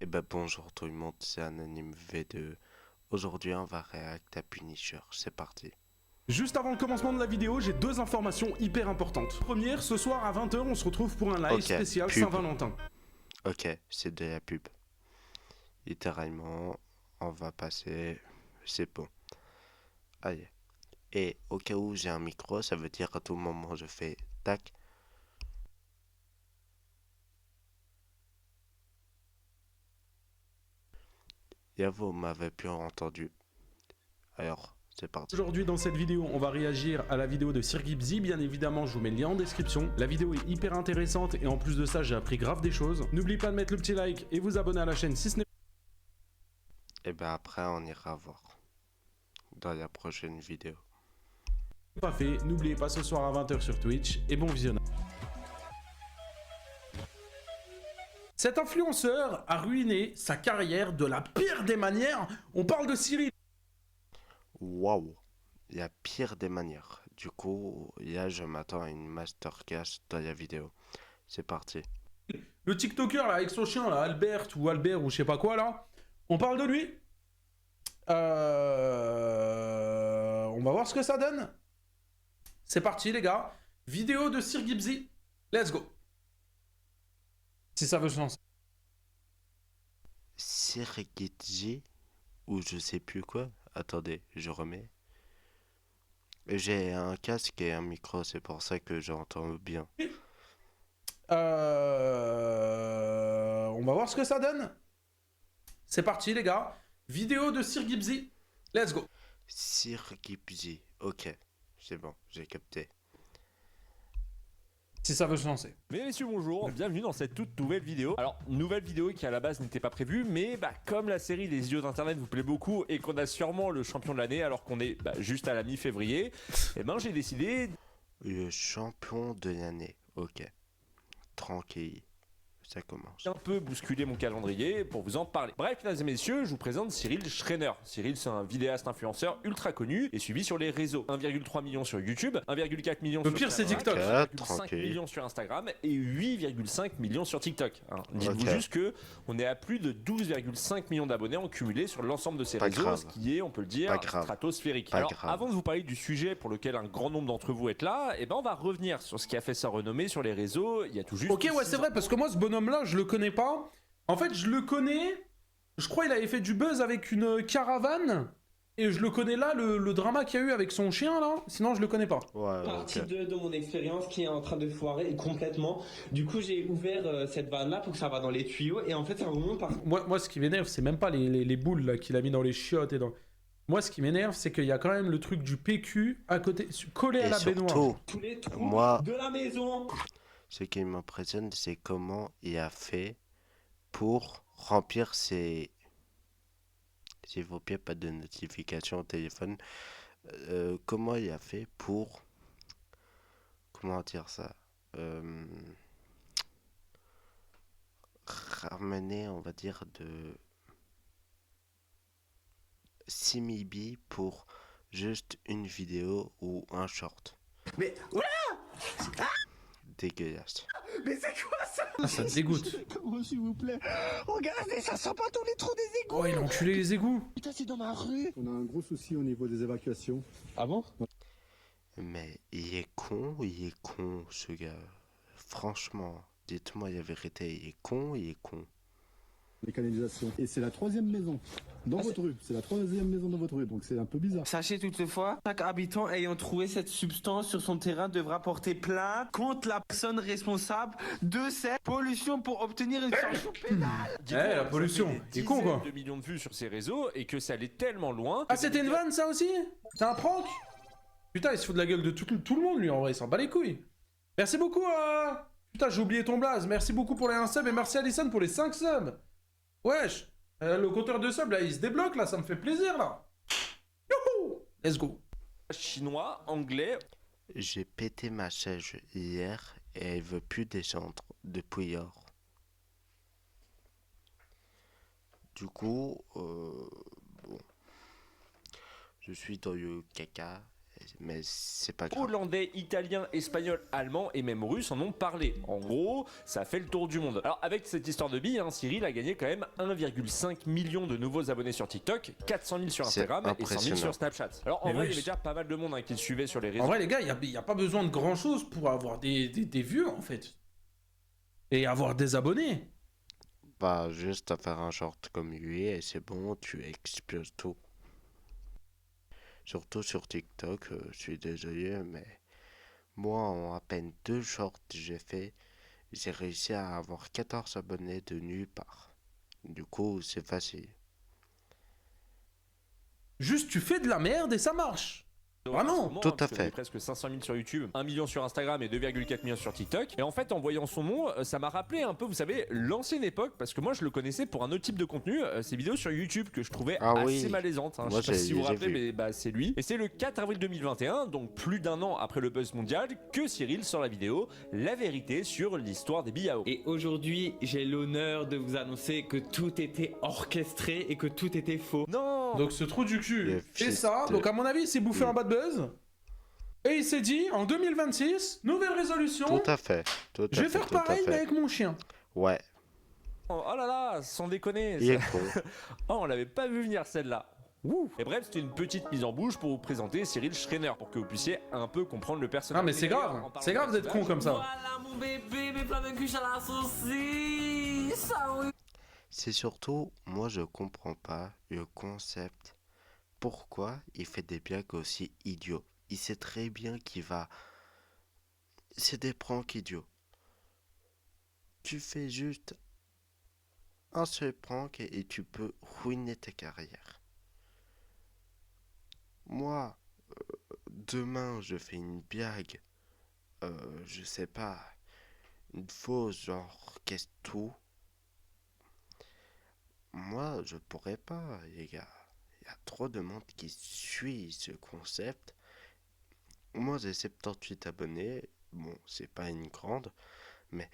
Eh ben bonjour tout le monde, c'est Anonyme V2. Aujourd'hui on va réacter à Punisher, c'est parti. Juste avant le commencement de la vidéo, j'ai deux informations hyper importantes. Première, ce soir à 20 h, on se retrouve pour un live Ok, spécial pub. Saint-Valentin. Ok, c'est de la pub. Littéralement, on va passer... C'est bon. Allez. Et au cas où j'ai un micro, ça veut dire qu'à tout moment je fais tac. Et vous m'avez bien entendu. Alors, c'est parti. Aujourd'hui dans cette vidéo, on va réagir à la vidéo de Sir Gibbsy, bien évidemment je vous mets le lien en description. La vidéo est hyper intéressante et en plus de ça j'ai appris grave des choses. N'oubliez pas de mettre le petit like et vous abonner à la chaîne si ce n'est Et ben après on ira voir dans la prochaine vidéo. pas fait. N'oubliez pas ce soir à 20 h sur Twitch et bon visionnage. Cet influenceur a ruiné sa carrière de la pire des manières. On parle de Cyril. Waouh, la pire des manières. Du coup, là je m'attends à une masterclass dans la vidéo. C'est parti. Le TikToker là avec son chien là, Albert ou je sais pas quoi là. On parle de lui. On va voir ce que ça donne. C'est parti les gars. Vidéo de Sir Gibbsy. Let's go. Si ça veut se lancer. Sirikitji ou je sais plus quoi. Attendez, je remets. J'ai un casque et un micro, c'est pour ça que j'entends bien. On va voir ce que ça donne. C'est parti les gars. Vidéo de Sir Gibbsy. Let's go. Sirikitji, ok, c'est bon, j'ai capté. Si ça veut se lancer. Mesdames et messieurs, bonjour, bienvenue dans cette toute nouvelle vidéo. Alors, nouvelle vidéo qui à la base n'était pas prévue, mais comme la série Les Idiots d'Internet vous plaît beaucoup et qu'on a sûrement le champion de l'année alors qu'on est juste à la mi-février, j'ai décidé... Le champion de l'année, ok. Tranquille, ça commence. Un peu bousculer mon calendrier pour vous en parler. Bref, mesdames et messieurs, je vous présente Cyril Schreiner. Cyril, c'est un vidéaste influenceur ultra connu et suivi sur les réseaux. 1,3 million sur YouTube, 1,4 million Le sur pire, c'est TikTok. 1,5 Tranquille. millions sur Instagram et 8,5 millions sur TikTok. Hein, dites-vous Ok. juste que on est à plus de 12,5 millions d'abonnés en cumulé sur l'ensemble de ces Pas réseaux, grave. ce qui est, on peut le dire, Pas grave. stratosphérique. Pas Alors, grave. avant de vous parler du sujet pour lequel un grand nombre d'entre vous êtes là, on va revenir sur ce qui a fait sa renommée sur les réseaux. Il y a tout juste... Ok, ouais, c'est vrai, parce que moi, ce bonhomme-là, je le connais pas. En fait, je le connais. Je crois qu'il avait fait du buzz avec une caravane. Et je le connais là, le drama qu'il y a eu avec son chien, là. Sinon, je le connais pas. Ouais, Partie ok. 2 de mon expérience qui est en train de foirer complètement. Du coup, j'ai ouvert cette vanne-là pour que ça va dans les tuyaux. Et en fait, ça remonte par... Moi, ce qui m'énerve, c'est même pas les boules là qu'il a mis dans les chiottes et dans. Moi, ce qui m'énerve, c'est qu'il y a quand même le truc du PQ à côté, collé à Et la baignoire. surtout, tous les trous moi, de la maison. ce qui m'impressionne, c'est comment il a fait pour remplir ses... S'il vous plaît, pas de notification au téléphone. Comment il a fait pour... Comment dire ça? Euh, Ramener, on va dire, de 6000 billes pour juste une vidéo ou un short. Mais, Dégueulasse. mais c'est quoi ça? Ah, ça te dégoûte. Oh, s'il vous plaît. Regardez, ça sent pas tous les trous des égouts. Oh, il a enculé les égouts. Putain, c'est dans ma rue. On a un gros souci au niveau des évacuations. Ah bon? Mais il est con ce gars. Franchement, dites-moi la vérité, il est con. Les canalisations. Et c'est la troisième maison dans votre rue. C'est la troisième maison dans votre rue, donc c'est un peu bizarre. Sachez toutefois, chaque habitant ayant trouvé cette substance sur son terrain devra porter plainte contre la personne responsable de cette pollution pour obtenir une sanction pénale. La pollution. Il est con, quoi. De millions de vues sur ces réseaux et que ça allait tellement loin... Ah, c'était une vanne, ça aussi? C'est un prank? Putain, il se fout de la gueule de tout le monde, lui, en vrai. Il s'en bat les couilles. Merci beaucoup, Putain, j'ai oublié ton blaze. Merci beaucoup pour les 1 sub et merci Alison pour les 5 subs. Wesh. Le compteur de subs, là, il se débloque, là. Ça me fait plaisir, là. Youhou. Let's go. Chinois, anglais... J'ai pété ma chaise hier et elle veut plus descendre depuis hier. Du coup, bon, je suis dans le caca mais c'est pas grave. Hollandais, italien, espagnol, allemand et même russe en ont parlé. En gros, ça fait le tour du monde. Alors avec cette histoire de billes, Cyril a gagné quand même 1,5 million de nouveaux abonnés sur TikTok, 400 000 sur C'est Instagram et 100 000 impressionnant. sur Snapchat. Alors en Mais vrai, il y wesh. avait déjà pas mal de monde qui le suivait sur les réseaux. En vrai, les gars, il n'y a pas besoin de grand chose pour avoir des vues, en fait. Et avoir des abonnés. Bah, juste à faire un short comme lui et c'est bon, tu exploses tout. Surtout sur TikTok, je suis désolé, mais moi, en à peine 2 shorts que j'ai réussi à avoir 14 abonnés de nulle part. Du coup, c'est facile. Juste, tu fais de la merde et ça marche. Vraiment. Tout Tout à parce que fait. il y a presque 500 000 sur YouTube, 1 million sur Instagram et 2,4 millions sur TikTok. Et en fait, en voyant son nom, ça m'a rappelé un peu, vous savez, l'ancienne époque, parce que moi je le connaissais pour un autre type de contenu, ces vidéos sur YouTube que je trouvais Ah assez oui. malaisantes. Je Moi, sais pas si vous vous j'ai rappelez, vu. mais bah, c'est lui. Et c'est le 4 avril 2021, donc plus d'un an après le buzz mondial, que Cyril sort la vidéo La vérité sur l'histoire des billes à eau. Et aujourd'hui, j'ai l'honneur de vous annoncer que tout était orchestré et que tout était faux. Non Donc ce trou du cul Le fait fils ça. de- Donc à mon avis, il s'est bouffé un bad buzz. Et il s'est dit, en 2026, nouvelle résolution, Tout à fait. Tout à je vais fait, faire tout à pareil mais fait. avec mon chien. Ouais, Oh là là, sans déconner il est con. Oh, on l'avait pas vu venir celle-là. Ouh. Et bref, c'était une petite mise en bouche pour vous présenter Cyril Schreiner, pour que vous puissiez un peu comprendre le personnage. Ah mais c'est Et d'ailleurs, grave. en parlant C'est grave de d'être con personnage, comme ça. Voilà mon bébé, mes plats de cuche à la saucisse. Ah oui. C'est surtout, moi je comprends pas le concept. Pourquoi il fait des blagues aussi idiots? Il sait très bien qu'il va... C'est des pranks idiots. Tu fais juste un seul prank et tu peux ruiner ta carrière. Moi, demain je fais une blague, je sais pas, une fausse genre qu'est-ce tout. Moi je pourrais pas, les gars. Il y a trop de monde qui suit ce concept. Moi j'ai 78 abonnés. Bon, c'est pas une grande, mais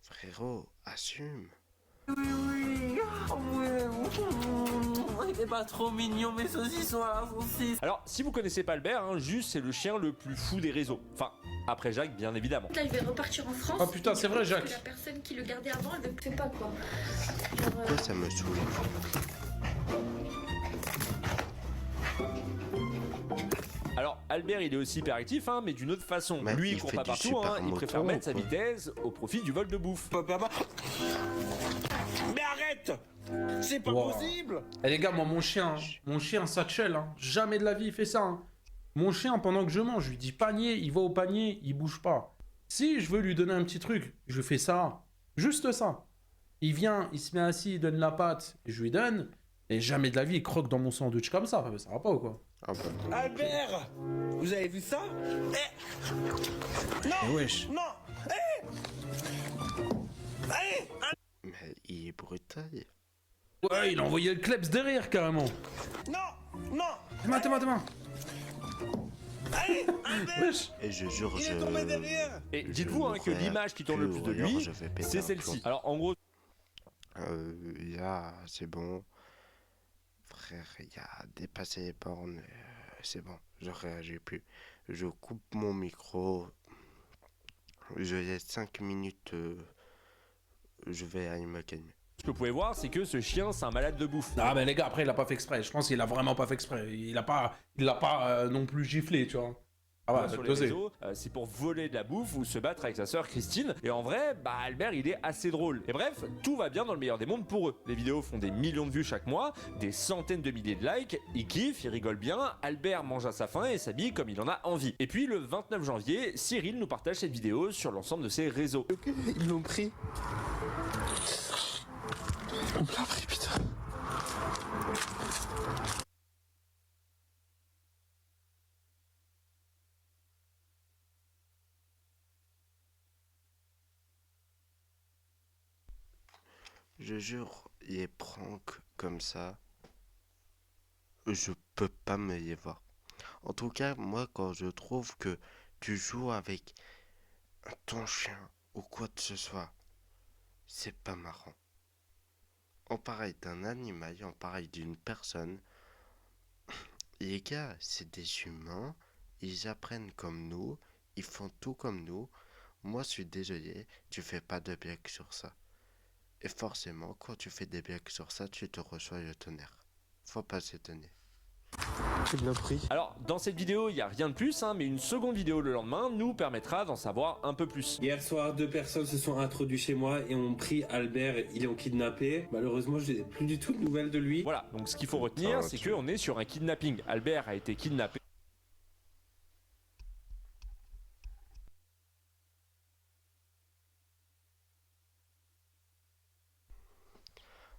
frérot, assume. Oui, oui. Oh, oui. Il est pas trop mignon, mes saucissons à la saucisse. Alors, si vous connaissez pas Albert, juste c'est le chien le plus fou des réseaux. Enfin, après Jacques, bien évidemment. Là, il va repartir en France. Ah, putain, c'est vrai, Parce que Jacques. La personne qui le gardait avant, elle ne sait pas quoi. Genre, Pourquoi ça me saoule? Alors, Albert, il est aussi hyper actif, mais d'une autre façon. Mais Lui, il il court fait pas du partout, super il moto, préfère mettre sa quoi. vitesse au profit du vol de bouffe. Mais arrête! C'est pas Wow. possible! Eh les gars, moi mon chien Satchel, jamais de la vie il fait ça. Mon chien, pendant que je mange, je lui dis panier, il va au panier, il bouge pas. Si je veux lui donner un petit truc, je fais ça. Juste ça. Il vient, il se met assis, il donne la patte, je lui donne. Et jamais de la vie il croque dans mon sandwich comme ça. Ça va pas ou quoi? Ah bah, Albert! Vous avez vu ça? Eh wesh. Non! Allez! mais il est brutal. Ouais, il a envoyé le kleps derrière carrément. Non! Non! Tes mains. Allez! Albert! Wesh. Et je jure, Il est tombé derrière! Et Je dites-vous que mourrai l'image qui tourne le plus de ou alors lui, je vais péter c'est un celle-ci. plomb. Alors, en gros, Là, c'est bon. Frère, il a dépassé les bornes. C'est bon, je réagis plus. Je coupe mon micro. Je laisse 5 minutes. Je vais aller me calmer. ce que vous pouvez voir, c'est que ce chien, c'est un malade de bouffe. Ah mais les gars, après il a pas fait exprès. Je pense qu'il a vraiment pas fait exprès. Il l'a pas non plus giflé, tu vois. Ah ouais, Sur les dosé. réseaux, c'est pour voler de la bouffe ou se battre avec sa sœur Christine. Et en vrai, Albert, il est assez drôle. Et bref, tout va bien dans le meilleur des mondes pour eux. Les vidéos font des millions de vues chaque mois, des centaines de milliers de likes. Ils kiffent, ils rigolent bien. Albert mange à sa faim et s'habille comme il en a envie. Et puis le 29 janvier, Cyril nous partage cette vidéo sur l'ensemble de ses réseaux. Ils l'ont pris. On me l'a pris, putain. Je jure, les pranks comme ça, je peux pas me les voir. En tout cas, moi, quand je trouve que tu joues avec ton chien ou quoi que ce soit, c'est pas marrant. En pareil d'un animal, en pareil d'une personne, Les gars, c'est des humains, ils apprennent comme nous, ils font tout comme nous. Moi, je suis désolé, tu fais pas de blagues sur ça. Et forcément, quand tu fais des blagues sur ça, tu te reçois le tonnerre. Faut pas s'étonner. J'ai bien pris. Alors, dans cette vidéo, il n'y a rien de plus, hein, mais une seconde vidéo le lendemain nous permettra d'en savoir un peu plus. Hier soir, 2 personnes se sont introduites chez moi et ont pris Albert, ils l'ont kidnappé. Malheureusement, je n'ai plus du tout de nouvelles de lui. Voilà, donc ce qu'il faut retenir, c'est qu'on est sur un kidnapping. Albert a été kidnappé.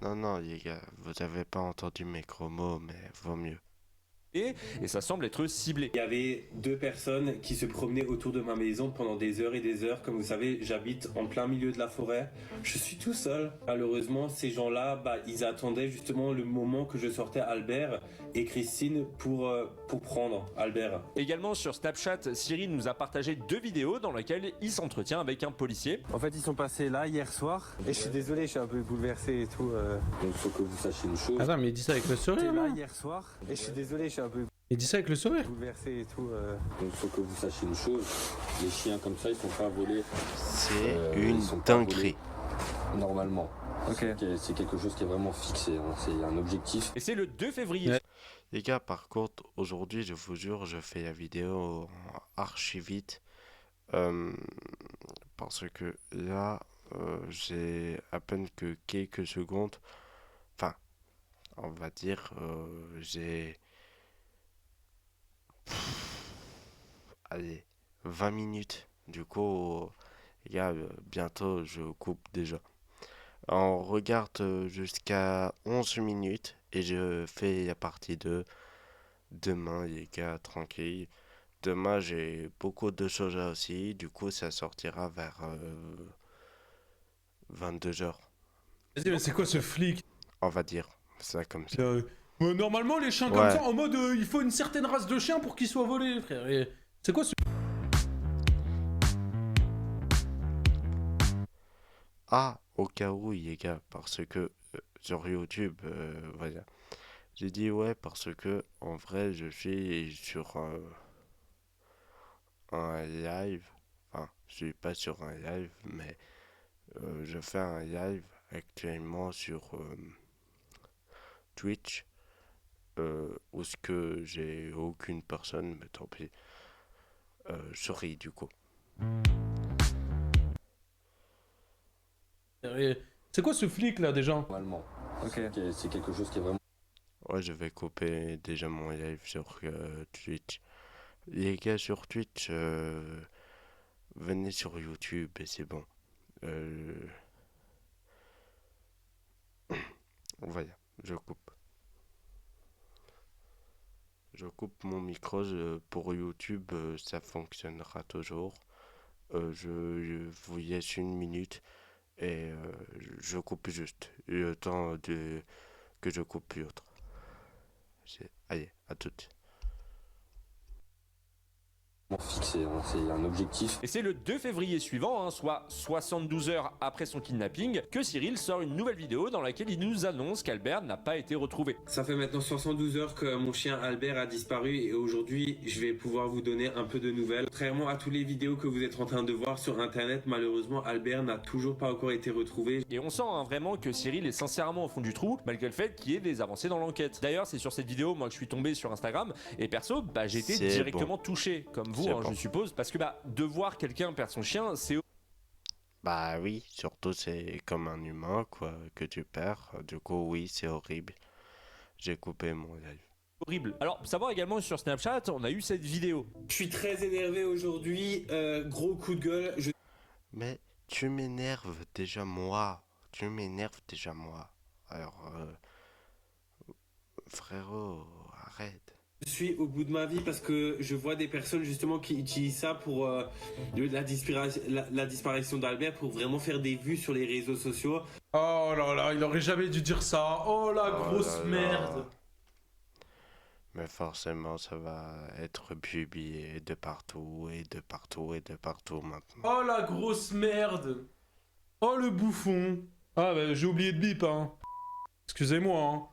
Non, non, les gars, vous avez pas entendu mes gros mots, mais vaut mieux. Et ça semble être ciblé. Il y avait 2 personnes qui se promenaient autour de ma maison pendant des heures et des heures. Comme vous savez, j'habite en plein milieu de la forêt. Je suis tout seul. Malheureusement, ces gens-là, ils attendaient justement le moment que je sortais Albert et Christine pour prendre Albert. Également sur Snapchat, Cyril nous a partagé 2 vidéos dans lesquelles il s'entretient avec un policier. En fait, ils sont passés là hier soir. Et je suis désolé, je suis un peu bouleversé et tout. Donc, il faut que vous sachiez une chose. Attends, mais il dit ça avec le sourire, J'étais là là. hier soir. Et je suis désolé, je suis un peu Il dit ça avec le sourire. bouleversé et tout. Donc, il faut que vous sachiez une chose. Les chiens comme ça, ils sont pas volés C'est ils une sont pas dinguerie. normalement. C'est quelque chose qui est vraiment fixé. Hein. C'est un objectif. Et c'est le 2 février. Ouais. Les gars, par contre, aujourd'hui, je vous jure, je fais la vidéo en archi vite. Parce que là, j'ai à peine que quelques secondes. Enfin, on va dire, j'ai... Allez, 20 minutes. Du coup, les gars, bientôt, je coupe déjà. On regarde jusqu'à 11 minutes et je fais la partie 2 demain, les gars, tranquille. Demain, j'ai beaucoup de choses aussi. Du coup, ça sortira vers 22h, Vas-y, mais c'est quoi ce flic? on va dire. Ça comme ça. Normalement, les chiens comme Ouais. ça, en mode il faut une certaine race de chiens pour qu'ils soient volés, frère. Et c'est quoi ce. Ah, au cas où, les gars, parce que sur YouTube, voilà. J'ai dit ouais, parce que en vrai, je suis sur un live. Enfin, je suis pas sur un live, mais je fais un live actuellement sur Twitch. Où ce que j'ai aucune personne, mais tant pis. Sorry, du coup. C'est quoi ce flic là déjà? Normalement. C'est quelque chose qui est vraiment. Ouais, je vais couper déjà mon live sur Twitch. Les gars sur Twitch, venez sur YouTube et c'est bon. Voilà, je coupe. Je coupe mon micro pour YouTube, ça fonctionnera toujours. Je vous laisse une minute et je coupe juste le temps que je coupe l'autre. Allez, à toutes. Fixé, hein. C'est un objectif. Et c'est le 2 février suivant, hein, soit 72 heures après son kidnapping, que Cyril sort une nouvelle vidéo dans laquelle il nous annonce qu'Albert n'a pas été retrouvé. Ça fait maintenant 72 heures que mon chien Albert a disparu et aujourd'hui je vais pouvoir vous donner un peu de nouvelles. Contrairement à toutes les vidéos que vous êtes en train de voir sur internet, malheureusement Albert n'a toujours pas encore été retrouvé. Et on sent vraiment que Cyril est sincèrement au fond du trou, malgré le fait qu'il y ait des avancées dans l'enquête. D'ailleurs, c'est sur cette vidéo, moi, que je suis tombé sur Instagram, et perso, j'ai été C'est directement touché, comme vous, C'est hein, bon. je suppose, parce que de voir quelqu'un perdre son chien, c'est Bah oui, surtout c'est comme un humain quoi que tu perds. Du coup oui, c'est horrible. J'ai coupé mon live. horrible. Alors, savoir également sur Snapchat, on a eu cette vidéo. Je suis très énervé aujourd'hui, gros coup de gueule. Mais tu m'énerves déjà moi. Tu m'énerves déjà moi. Alors frérot, arrête. Je suis au bout de ma vie parce que je vois des personnes justement qui utilisent ça pour la disparition d'Albert pour vraiment faire des vues sur les réseaux sociaux. Oh là là, il aurait jamais dû dire ça. Oh la Oh grosse là là. merde. Mais forcément ça va être publié de partout et de partout et de partout maintenant. Oh la grosse merde. Oh le bouffon. Ah bah j'ai oublié de bip hein. Excusez-moi hein.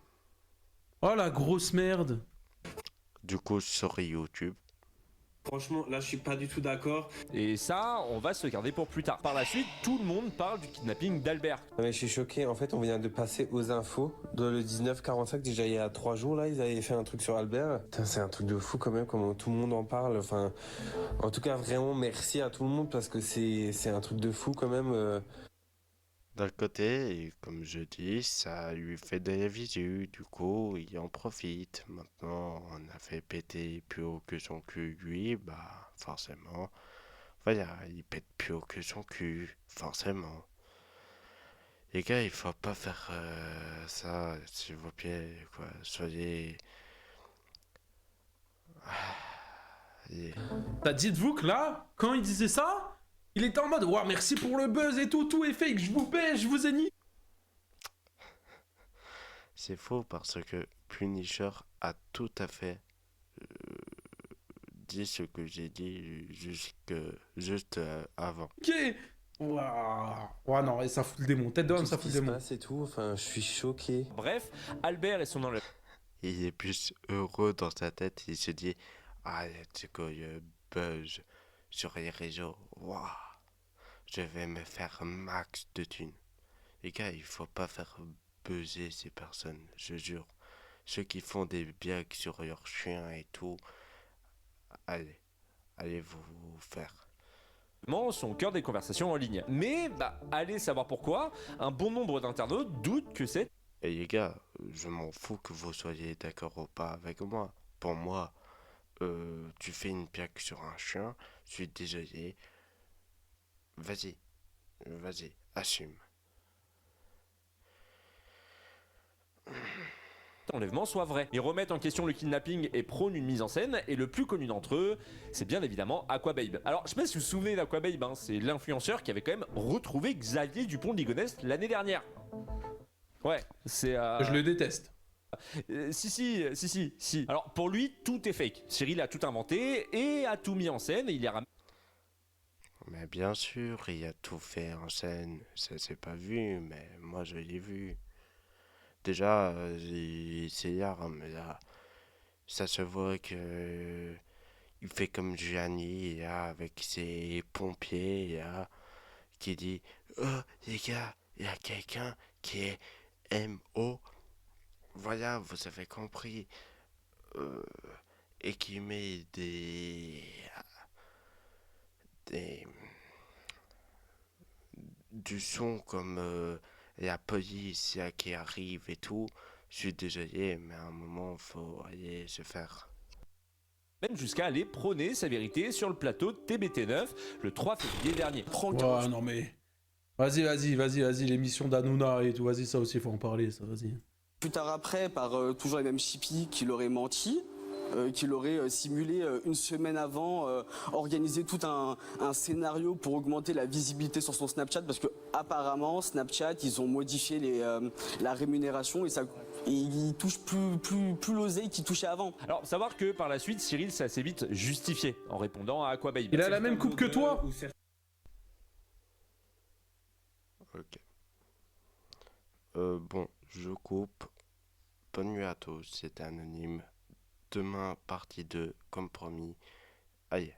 Oh la grosse merde. du coup sur YouTube. Franchement, là, je suis pas du tout d'accord. Et ça, on va se le garder pour plus tard. Par la suite, tout le monde parle du kidnapping d'Albert. Non, mais je suis choqué. En fait, on vient de passer aux infos. Dans le 1945, déjà il y a 3 jours, là, ils avaient fait un truc sur Albert. Putain, c'est un truc de fou quand même, comment tout le monde en parle. Enfin, en tout cas, vraiment merci à tout le monde parce que c'est un truc de fou quand même. D'un côté, et comme je dis, ça lui fait des visus, du coup, il en profite. Maintenant, on a fait péter plus haut que son cul, lui, bah, forcément. Voilà, il pète plus haut que son cul, forcément. Les gars, il faut pas faire ça, s'il vous plaît, quoi. Soyez. Allez. Bah dites-vous que là, quand il disait ça, il était en mode ouah merci pour le buzz et tout est fake, je vous baisse, je vous ai niqué. C'est faux parce que Punisher a tout à fait dit ce que j'ai dit juste avant. Ouah. Ouah non, et ça fout le démon. Tête d'homme, Tout ça ce fout qui le se démon. passe et tout. Enfin, je suis choqué. Bref, Albert et son enlèvement. Il est plus heureux dans sa tête, il se dit ah, tu connais buzz sur les réseaux, waouh, je vais me faire max de thunes. Les gars, il faut pas faire buzzer ces personnes, je jure. Ceux qui font des blagues sur leurs chiens et tout, allez vous faire. Sont au cœur des conversations en ligne. Mais, bah, allez savoir pourquoi, un bon nombre d'internautes doutent que c'est Et les gars, je m'en fous que vous soyez d'accord ou pas avec moi. Pour moi, tu fais une plaque sur un chien, je suis désolé. Vas-y, assume. enlèvement soit vrai. Ils remettent en question le kidnapping et prônent une mise en scène, et le plus connu d'entre eux, c'est bien évidemment Aquababe. Alors, je sais pas si vous vous souvenez d'Aquababe, hein, c'est l'influenceur qui avait quand même retrouvé Xavier Dupont de Ligonnès l'année dernière. Ouais, c'est... Je le déteste. Si. Alors, pour lui, tout est fake. Cyril a tout inventé et a tout mis en scène, et il y a... Mais bien sûr, il a tout fait en scène. Ça s'est pas vu, mais moi je l'ai vu. Déjà, c'est hier, hein, mais là, ça se voit que il fait comme Gianni là, avec ses pompiers là, qui dit oh les gars, il y a quelqu'un qui est MO. Voilà, vous avez compris. Euh, et qui met des du son comme la police là, qui arrive et tout. Je suis désolé, mais à un moment, faut aller se faire. même jusqu'à aller prôner sa vérité sur le plateau de TBT9 le 3 février dernier. Ouais, non mais... Vas-y, l'émission d'Hanouna et tout, vas-y, ça aussi, faut en parler, ça, vas-y. Plus tard après, par toujours les mêmes chippies qui l'auraient menti, qui l'auraient simulé une semaine avant, organisé tout un scénario pour augmenter la visibilité sur son Snapchat, parce que apparemment Snapchat, ils ont modifié la rémunération et ils touchent plus l'oseille qu'ils touchaient avant. Alors, savoir que par la suite, Cyril s'est assez vite justifié en répondant à Aquababe. Il a la même coupe que toi. Ok. Bon, je coupe. Bonne nuit à tous, c'était anonyme. Demain, partie 2, comme promis. Aïe.